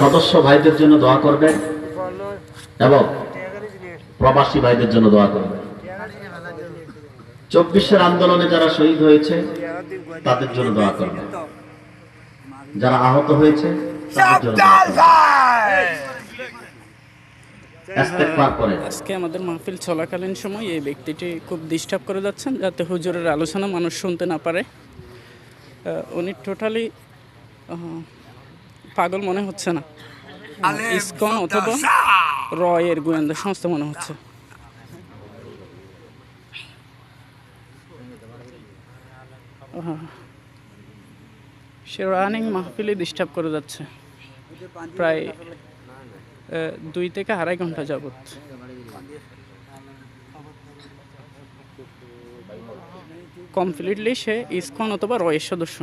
সদস্য ভাইদের জন্য দোয়া করবেন এবং প্রবাসী ভাইদের জন্য দোয়া করবেন। 24-এর আন্দোলনে যারা শহীদ হয়েছে তাদের জন্য দোয়া করবেন, যারা আহত হয়েছে তাদের জন্য দোয়া করবেন। ইস্তেগফার করেন। আজকে আমাদের মাহফিল চলাকালীন সময় এই ব্যক্তিটি খুব ডিস্টার্ব করে যাচ্ছেন, যাতে হুজুরের আলোচনা মানুষ শুনতে না পারে। উনি টোটালি পাগল মনে হচ্ছে না, ইসকন অথবা রয়ের গোয়েন্দা সংস্থা মনে হচ্ছে। সে রানিং মাহফিলে ডিস্টার্ব করে যাচ্ছে প্রায় 2 থেকে 2.5 ঘন্টা যাবত। কমপ্লিটলি সে ইসকন অথবা রয়ের সদস্য।